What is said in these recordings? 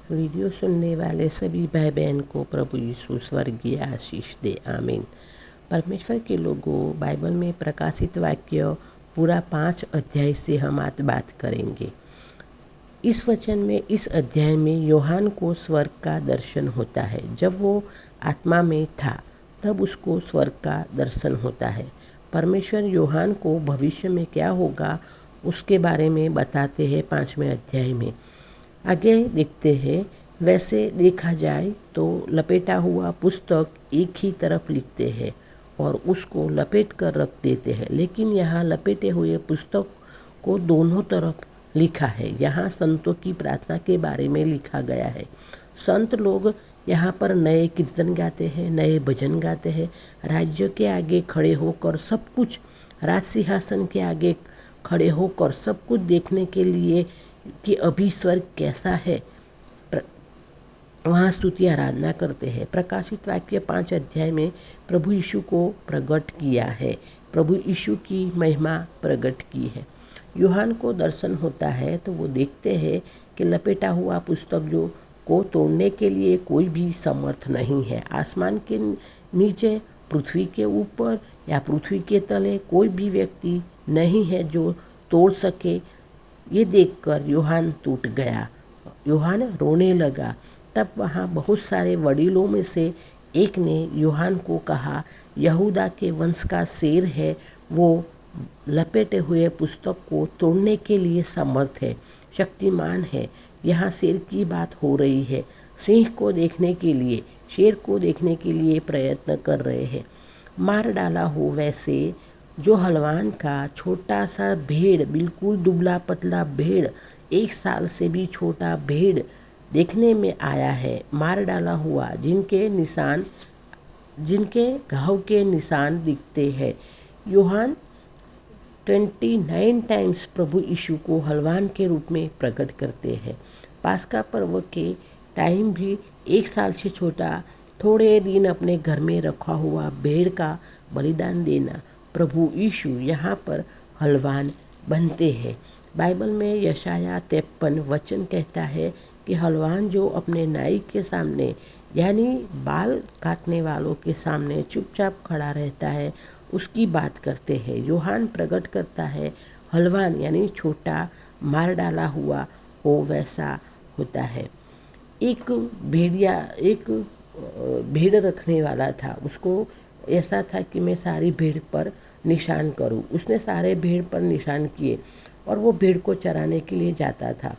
Video सुनने वाले सभी भाई बहन को प्रभु यीशु स्वर्गीय आशीष दे, आमीन। परमेश्वर के लोगों, बाइबल में प्रकाशित वाक्य पूरा 5 अध्याय से हम आज बात करेंगे। इस वचन में, इस अध्याय में यूहान को स्वर्ग का दर्शन होता है। जब वो आत्मा में था तब उसको स्वर्ग का दर्शन होता है। परमेश्वर यूहान को भविष्य में क्या होगा उसके बारे में बताते हैं 5वें अध्याय में। आगे देखते हैं। वैसे देखा जाए तो लपेटा हुआ पुस्तक एक ही तरफ लिखते हैं और उसको लपेट कर रख देते हैं, लेकिन यहाँ लपेटे हुए पुस्तक को दोनों तरफ लिखा है। यहाँ संतों की प्रार्थना के बारे में लिखा गया है। संत लोग यहाँ पर नए कीर्तन गाते हैं, नए भजन गाते हैं। राज्य के आगे खड़े होकर सब कुछ, राज सिंहासन के आगे खड़े होकर सब कुछ देखने के लिए कि अभी स्वर्ग कैसा है, वहाँ स्तुति आराधना करते हैं। प्रकाशित वाक्य 5 अध्याय में प्रभु यीशु को प्रकट किया है, प्रभु यीशु की महिमा प्रकट की है। यूहान को दर्शन होता है तो वो देखते हैं कि लपेटा हुआ पुस्तक जो को तोड़ने के लिए कोई भी समर्थ नहीं है। आसमान के नीचे, पृथ्वी के ऊपर या पृथ्वी के तले कोई भी व्यक्ति नहीं है जो तोड़ सके। ये देखकर यूहान टूट गया, यूहान रोने लगा। तब वहाँ बहुत सारे वडीलों में से एक ने यूहान को कहा, यहूदा के वंश का शेर है, वो लपेटे हुए पुस्तक को तोड़ने के लिए समर्थ है, शक्तिमान है। यहाँ शेर की बात हो रही है। सिंह को देखने के लिए, शेर को देखने के लिए प्रयत्न कर रहे हैं। मार डाला हो वैसे जो हलवान का छोटा सा भेड़, बिल्कुल दुबला पतला भेड़, 1 साल से भी छोटा भेड़ देखने में आया है, मार डाला हुआ, जिनके घाव के निशान दिखते हैं। यूहान 29 टाइम्स प्रभु यीशु को हलवान के रूप में प्रकट करते हैं। पास्का पर्व के टाइम भी 1 साल से छोटा, थोड़े दिन अपने घर में रखा हुआ भेड़ का बलिदान देना, प्रभु यीशु यहाँ पर हलवान बनते हैं। बाइबल में यशाया 53 वचन कहता है कि हलवान जो अपने नाई के सामने, यानी बाल काटने वालों के सामने चुपचाप खड़ा रहता है, उसकी बात करते हैं। यूहान प्रकट करता है हलवान यानी छोटा, मार डाला हुआ हो वैसा होता है। एक भेड़ रखने वाला था, उसको ऐसा था कि मैं सारी भेड़ पर निशान करूं। उसने सारे भेड़ पर निशान किए और वो भेड़ को चराने के लिए जाता था।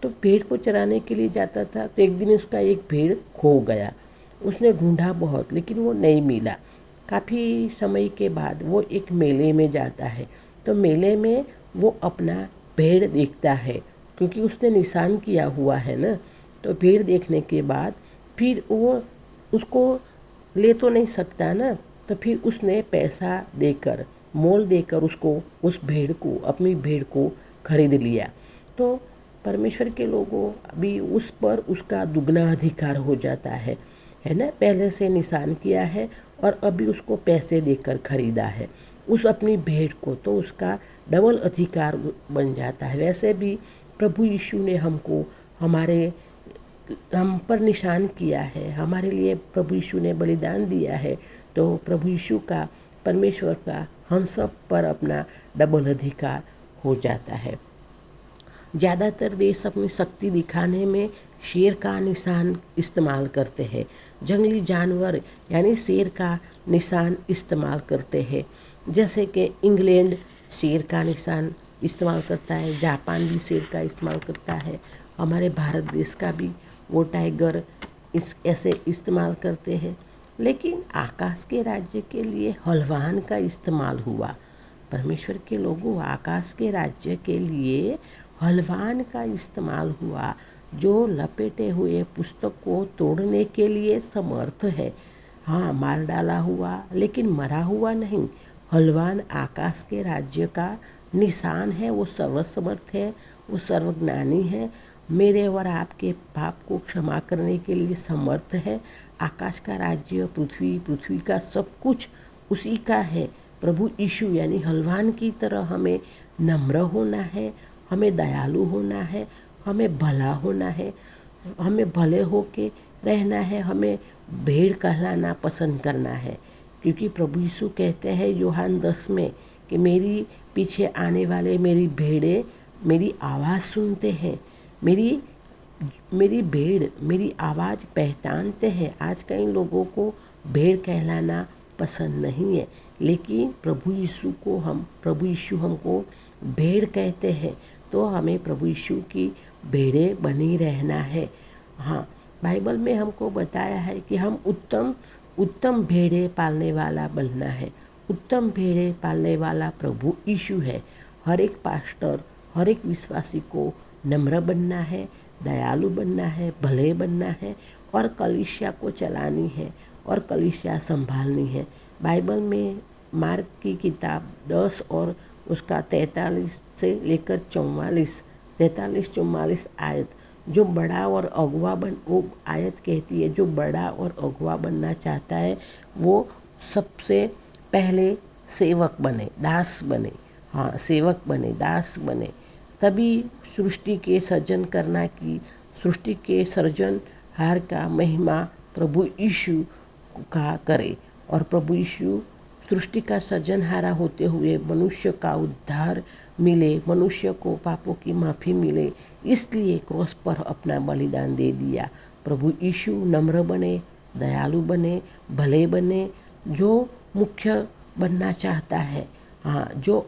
तो भेड़ को चराने के लिए जाता था तो एक दिन उसका एक भेड़ खो गया। उसने ढूंढा बहुत, लेकिन वो नहीं मिला। काफ़ी समय के बाद वो एक मेले में जाता है, तो मेले में वो अपना भेड़ देखता है, क्योंकि उसने निशान किया हुआ है ना। तो भेड़ देखने के बाद फिर वो उसको ले तो नहीं सकता ना, तो फिर उसने पैसा देकर, मोल देकर उसको, उस भेड़ को, अपनी भेड़ को खरीद लिया। तो परमेश्वर के लोगों, अभी उस पर उसका दुगना अधिकार हो जाता है ना। पहले से निशान किया है और अभी उसको पैसे देकर खरीदा है उस अपनी भेड़ को, तो उसका डबल अधिकार बन जाता है। वैसे भी प्रभु यीशु ने हम पर निशान किया है, हमारे लिए प्रभु यीशु ने बलिदान दिया है। तो प्रभु यीशु का, परमेश्वर का हम सब पर अपना डबल अधिकार हो जाता है। ज़्यादातर देश अपनी शक्ति दिखाने में शेर का निशान इस्तेमाल करते हैं। जंगली जानवर यानी शेर का निशान इस्तेमाल करते हैं। जैसे कि इंग्लैंड शेर का निशान इस्तेमाल करता है, जापान भी शेर का इस्तेमाल करता है, हमारे भारत देश का भी वो टाइगर ऐसे इस्तेमाल करते हैं। लेकिन आकाश के राज्य के लिए हलवान का इस्तेमाल हुआ। परमेश्वर के लोगों, आकाश के राज्य के लिए हलवान का इस्तेमाल हुआ, जो लपेटे हुए पुस्तक को तोड़ने के लिए समर्थ है। हाँ, मार डाला हुआ लेकिन मरा हुआ नहीं। हलवान आकाश के राज्य का निशान है, वो सर्वसमर्थ है, वो सर्वज्ञानी है, मेरे और आपके पाप को क्षमा करने के लिए समर्थ है। आकाश का राज्य, पृथ्वी का सब कुछ उसी का है। प्रभु यीशु यानी हलवान की तरह हमें नम्र होना है, हमें दयालु होना है, हमें भला होना है। हमें भले हो के रहना है, हमें भेड़ कहलाना पसंद करना है। क्योंकि प्रभु यीशु कहते हैं यूहन्ना 10 में कि मेरी पीछे आने वाले मेरी भेड़ें मेरी आवाज़ सुनते हैं, मेरी भेड़ मेरी आवाज़ पहचानते हैं। आज कई लोगों को भेड़ कहलाना पसंद नहीं है, लेकिन प्रभु यीशु हमको भेड़ कहते हैं, तो हमें प्रभु यीशु की भेड़ें बनी रहना है। हाँ, बाइबल में हमको बताया है कि हम उत्तम भेड़ें पालने वाला बनना है। उत्तम भेड़ें पालने वाला प्रभु यीशु है। हर एक पास्टर, हर एक विश्वासी को नम्र बनना है, दयालु बनना है, भले बनना है और कलीसिया को चलानी है और कलीसिया संभालनी है। बाइबल में मार्क की किताब 10 और उसका 43 से लेकर 44 आयत, जो बड़ा और अगुआ वो आयत कहती है, जो बड़ा और अगुआ बनना चाहता है वो सबसे पहले सेवक बने, दास बने। हाँ, सेवक बने, दास बने, तभी सृष्टि के सृष्टिहार का महिमा प्रभु यीशु का करे। और प्रभु यीशु सृष्टि का सृजनहारा होते हुए मनुष्य का उद्धार मिले, मनुष्य को पापों की माफ़ी मिले, इसलिए क्रॉस पर अपना बलिदान दे दिया। प्रभु यीशु नम्र बने, दयालु बने, भले बने। जो मुख्य बनना चाहता है, हाँ, जो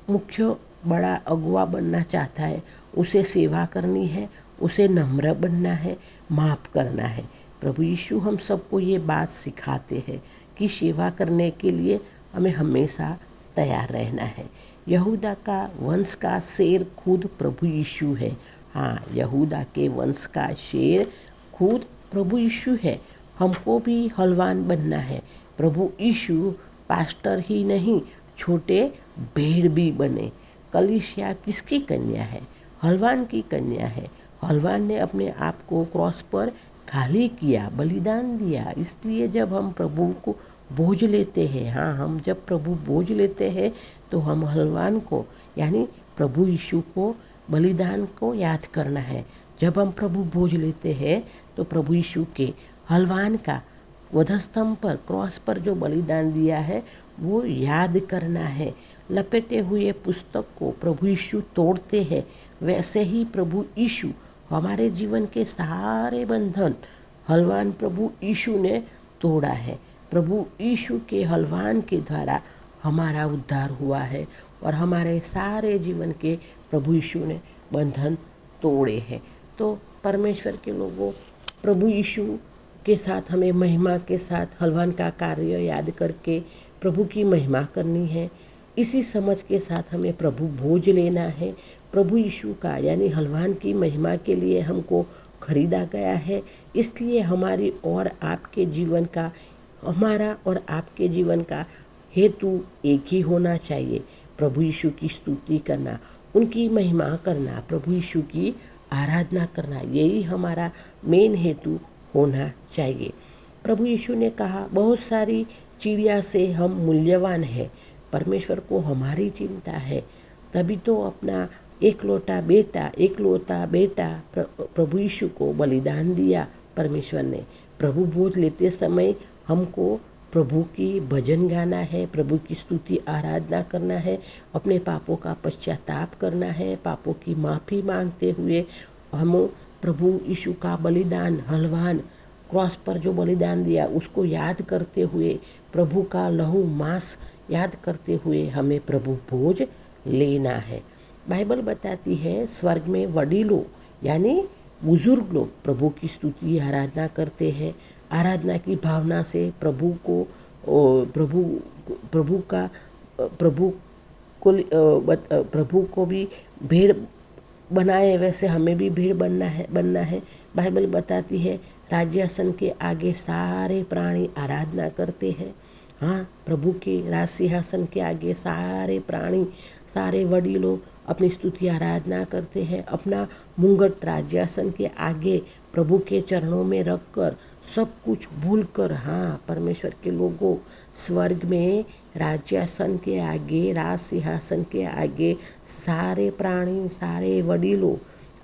मुख्य बड़ा अगुआ बनना चाहता है, उसे सेवा करनी है, उसे नम्र बनना है, माफ़ करना है। प्रभु यीशु हम सबको ये बात सिखाते हैं कि सेवा करने के लिए हमें हमेशा तैयार रहना है। यहूदा का वंश का शेर खुद प्रभु यीशु है। हाँ, यहूदा के वंश का शेर खुद प्रभु यीशु है। हमको भी हलवान बनना है। प्रभु यीशु पास्टर ही नहीं, छोटे भेड़ भी बने। कलीसिया किसकी कन्या है? हलवान की कन्या है। हलवान ने अपने आप को क्रॉस पर खाली किया, बलिदान दिया। इसलिए जब हम प्रभु को बोझ लेते हैं, हाँ, हम जब प्रभु बोझ लेते हैं तो हम हलवान को यानी प्रभु यीशु को बलिदान को याद करना है। जब हम प्रभु बोझ लेते हैं तो प्रभु यीशु के हलवान का वधस्तंभ पर, क्रॉस पर जो बलिदान दिया है वो याद करना है। लपेटे हुए पुस्तक को प्रभु यीशु तोड़ते हैं, वैसे ही प्रभु यीशु हमारे जीवन के सारे बंधन हलवान प्रभु यीशु ने तोड़ा है। प्रभु यीशु के हलवान के द्वारा हमारा उद्धार हुआ है और हमारे सारे जीवन के प्रभु यीशु ने बंधन तोड़े हैं। तो परमेश्वर के लोगों, प्रभु यीशु के साथ हमें महिमा के साथ हलवान का कार्य याद करके प्रभु की महिमा करनी है। इसी समझ के साथ हमें प्रभु भोज लेना है। प्रभु यीशु का यानी हलवान की महिमा के लिए हमको खरीदा गया है। इसलिए हमारा और आपके जीवन का हेतु एक ही होना चाहिए, प्रभु यीशु की स्तुति करना, उनकी महिमा करना, प्रभु यीशु की आराधना करना, यही हमारा मेन हेतु होना चाहिए। प्रभु यीशु ने कहा, बहुत सारी चिड़िया से हम मूल्यवान हैं। परमेश्वर को हमारी चिंता है, तभी तो अपना एकलौता बेटा प्रभु यीशु को बलिदान दिया परमेश्वर ने। प्रभु भोज लेते समय हमको प्रभु की भजन गाना है, प्रभु की स्तुति आराधना करना है, अपने पापों का पश्चाताप करना है, पापों की माफ़ी मांगते हुए हम प्रभु यीशु का बलिदान, हलवान क्रॉस पर जो बलिदान दिया उसको याद करते हुए, प्रभु का लहू मांस याद करते हुए हमें प्रभु भोज लेना है। बाइबल बताती है स्वर्ग में वडीलों यानी बुजुर्ग लोग प्रभु की स्तुति आराधना करते हैं। आराधना की भावना से प्रभु को भी भेड़ बनाए, वैसे हमें भी भीड़ बनना है। बाइबल बताती है राज्यासन के आगे सारे प्राणी आराधना करते हैं। हाँ, प्रभु के राज सिंहासन के आगे सारे प्राणी, सारे वडीलों अपनी स्तुति आराधना करते हैं। अपना मुंगट राज्यासन के आगे प्रभु के चरणों में रखकर सब कुछ भूलकर, हाँ, परमेश्वर के लोगों, स्वर्ग में राज्यासन के आगे, राज सिंहासन के आगे सारे प्राणी, सारे वडीलों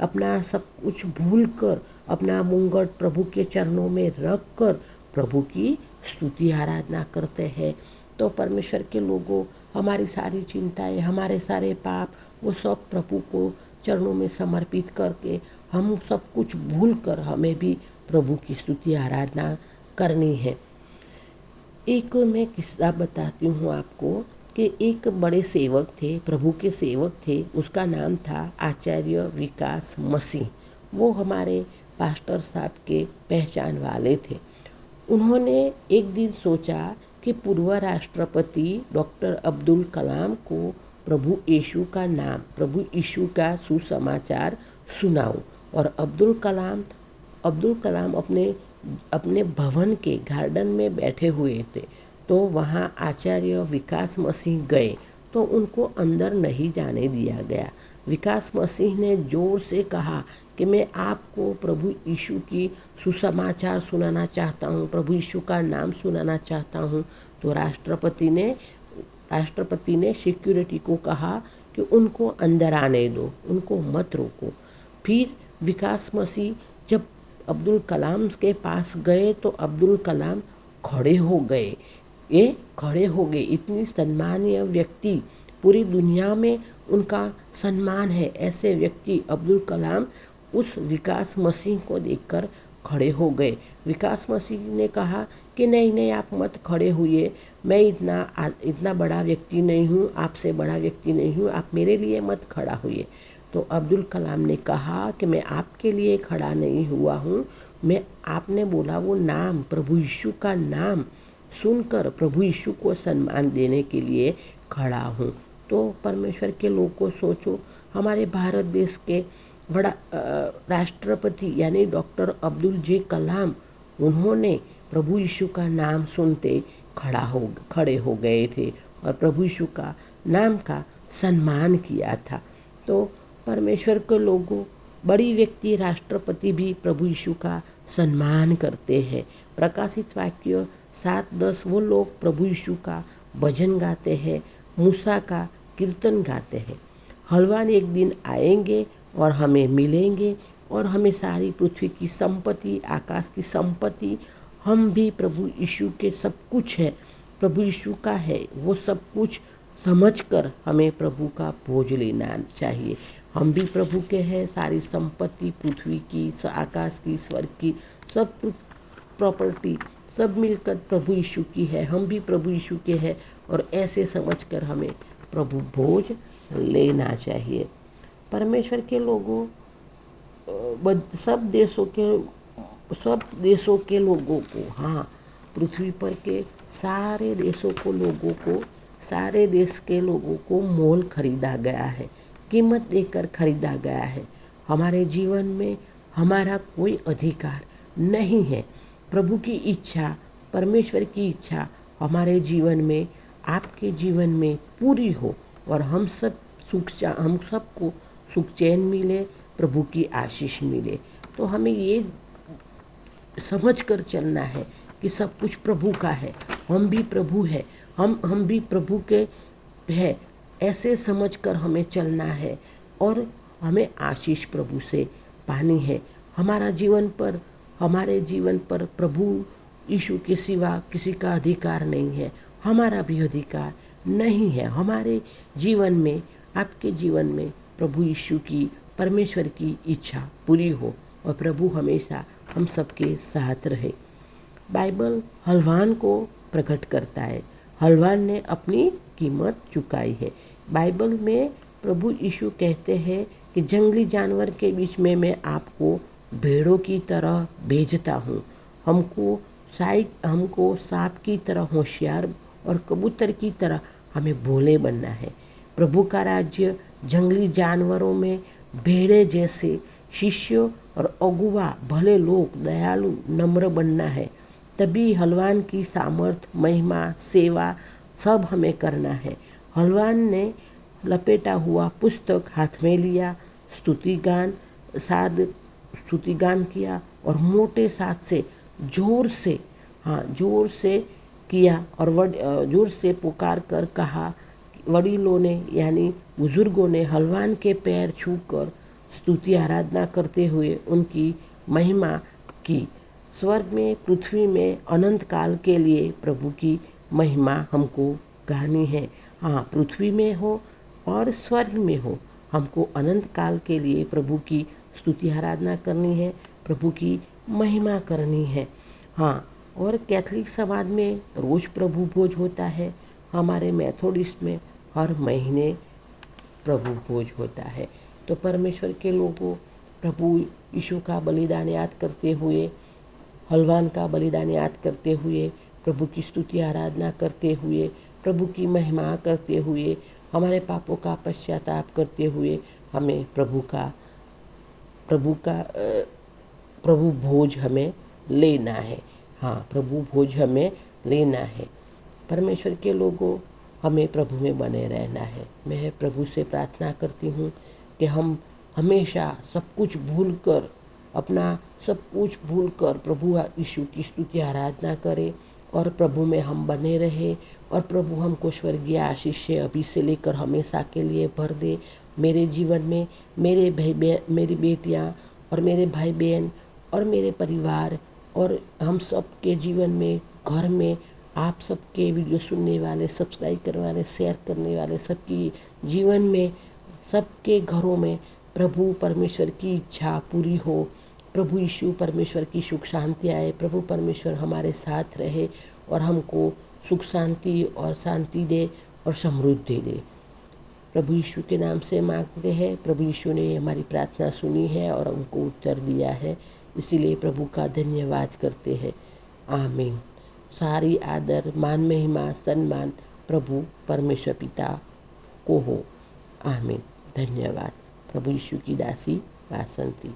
अपना सब कुछ भूल कर, अपना मुंगट प्रभु के चरणों में रख कर प्रभु की स्तुति आराधना करते हैं। तो परमेश्वर के लोगों, हमारी सारी चिंताएं, हमारे सारे पाप, वो सब प्रभु को चरणों में समर्पित करके हम सब कुछ भूल कर हमें भी प्रभु की स्तुति आराधना करनी है। एक मैं किस्सा बताती हूँ आपको कि एक बड़े सेवक थे, प्रभु के सेवक थे, उसका नाम था आचार्य विकास मसीह। वो हमारे पास्टर साहब के पहचान वाले थे। उन्होंने एक दिन सोचा कि पूर्व राष्ट्रपति डॉक्टर अब्दुल कलाम को प्रभु यीशु का नाम, प्रभु यीशु का सुसमाचार सुनाऊं। और अब्दुल कलाम अपने भवन के गार्डन में बैठे हुए थे। तो वहाँ आचार्य विकास मसीह गए तो उनको अंदर नहीं जाने दिया गया। विकास मसीह ने जोर से कहा कि मैं आपको प्रभु यीशु की सुसमाचार सुनाना चाहता हूँ, प्रभु यीशु का नाम सुनाना चाहता हूँ। तो राष्ट्रपति ने सिक्योरिटी को कहा कि उनको अंदर आने दो, उनको मत रोको। फिर विकास मसीह जब अब्दुल कलाम के पास गए तो अब्दुल कलाम खड़े हो गए। इतनी सम्मानीय व्यक्ति, पूरी दुनिया में उनका सम्मान है, ऐसे व्यक्ति अब्दुल कलाम उस विकास मसीह को देखकर खड़े हो गए। विकास मसीह ने कहा कि नहीं, आप मत खड़े हुए, मैं इतना बड़ा व्यक्ति नहीं हूँ, आपसे बड़ा व्यक्ति नहीं हूँ, आप मेरे लिए मत खड़ा हुए। तो अब्दुल कलाम ने कहा कि मैं आपके लिए खड़ा नहीं हुआ हूँ, आपने बोला वो नाम, प्रभु यीशु का नाम सुनकर प्रभु यीशु को सम्मान देने के लिए खड़ा हूँ। तो परमेश्वर के लोगों को सोचो, हमारे भारत देश के बड़ा राष्ट्रपति यानी डॉक्टर अब्दुल जे कलाम, उन्होंने प्रभु यीशु का नाम सुनते खड़े हो गए थे और प्रभु यीशु का नाम का सम्मान किया था। तो परमेश्वर के लोगों, बड़ी व्यक्ति राष्ट्रपति भी प्रभु यीशु का सम्मान करते हैं। प्रकाशित वाक्य 7:10 वो लोग प्रभु यीशु का भजन गाते हैं, मूसा का कीर्तन गाते हैं। हलवान एक दिन आएंगे और हमें मिलेंगे और हमें सारी पृथ्वी की संपत्ति, आकाश की संपत्ति, हम भी प्रभु यीशु के सब कुछ है, प्रभु यीशु का है, वो सब कुछ समझकर हमें प्रभु का भोज लेना चाहिए। हम भी प्रभु के हैं, सारी संपत्ति पृथ्वी की, आकाश की, स्वर्ग की, सब प्रॉपर्टी सब मिलकर प्रभु यीशु की है, हम भी प्रभु यीशु के हैं और ऐसे समझकर हमें प्रभु भोज लेना चाहिए। परमेश्वर के लोगों, सब देशों के लोगों को, हाँ, पृथ्वी पर के सारे देशों सारे देश के लोगों को मोल खरीदा गया है, कीमत देकर खरीदा गया है। हमारे जीवन में हमारा कोई अधिकार नहीं है। प्रभु की इच्छा, परमेश्वर की इच्छा हमारे जीवन में, आपके जीवन में पूरी हो और हम सबको सुख चैन मिले, प्रभु की आशीष मिले। तो हमें ये समझ कर चलना है कि सब कुछ प्रभु का है, हम भी प्रभु है, हम भी प्रभु के है, ऐसे समझकर हमें चलना है और हमें आशीष प्रभु से पानी है। हमारे जीवन पर प्रभु यीशु के सिवा किसी का अधिकार नहीं है, हमारा भी अधिकार नहीं है। हमारे जीवन में, आपके जीवन में प्रभु यीशु की, परमेश्वर की इच्छा पूरी हो और प्रभु हमेशा हम सबके साथ रहे। बाइबल हलवान को प्रकट करता है, हलवान ने अपनी कीमत चुकाई है। बाइबल में प्रभु यीशु कहते हैं कि जंगली जानवर के बीच में मैं आपको भेड़ों की तरह भेजता हूँ, हमको सांप की तरह होशियार और कबूतर की तरह हमें भोले बनना है। प्रभु का राज्य जंगली जानवरों में भेड़े जैसे शिष्य और अगुवा भले लोग, दयालु, नम्र बनना है। तभी हलवान की सामर्थ, महिमा, सेवा सब हमें करना है। हलवान ने लपेटा हुआ पुस्तक हाथ में लिया, स्तुतिगान किया और मोटे साथ से जोर से किया और जोर से पुकार कर कहा। वडीलों ने यानी बुजुर्गों ने हलवान के पैर छूकर स्तुति आराधना करते हुए उनकी महिमा की। स्वर्ग में, पृथ्वी में अनंत काल के लिए प्रभु की महिमा हमको गानी है। हाँ, पृथ्वी में हो और स्वर्ग में हो, हमको अनंत काल के लिए प्रभु की स्तुति आराधना करनी है, प्रभु की महिमा करनी है। हाँ, और कैथलिक समाज में रोज़ प्रभु भोज होता है। हमारे मेथोडिस्ट में हर महीने प्रभु भोज होता है। तो परमेश्वर के लोगों, प्रभु यीशु का बलिदान याद करते हुए, हलवान का बलिदान याद करते हुए, प्रभु की स्तुति आराधना करते हुए, प्रभु की महिमा करते हुए, हमारे पापों का पश्चाताप करते हुए हमें प्रभु भोज हमें लेना है। हाँ, प्रभु भोज हमें लेना है। परमेश्वर के लोगों, हमें प्रभु में बने रहना है। मैं प्रभु से प्रार्थना करती हूँ कि हम हमेशा सब कुछ भूल कर प्रभु यीशु की स्तुति आराधना करें और प्रभु में हम बने रहे, और प्रभु हमको स्वर्गीय आशीष से अभी से लेकर हमेशा के लिए भर दे। मेरे जीवन में मेरी बेटियाँ और मेरे भाई बहन और मेरे परिवार और हम सब के जीवन में, घर में, आप सबके वीडियो सुनने वाले, सब्सक्राइब करने वाले, शेयर करने वाले सबकी जीवन में, सबके घरों में प्रभु परमेश्वर की इच्छा पूरी हो। प्रभु यीशु परमेश्वर की सुख शांति आए। प्रभु परमेश्वर हमारे साथ रहे और हमको सुख शांति और शांति दे और समृद्धि दे। प्रभु यीशु के नाम से मांगते हैं। प्रभु यीशु ने हमारी प्रार्थना सुनी है और उनको उत्तर दिया है, इसीलिए प्रभु का धन्यवाद करते हैं। आमीन। सारी आदर, मान, महिमा, सम्मान प्रभु परमेश्वर पिता को हो। आमीन। धन्यवाद। प्रभु यीशु की दासी वासंती।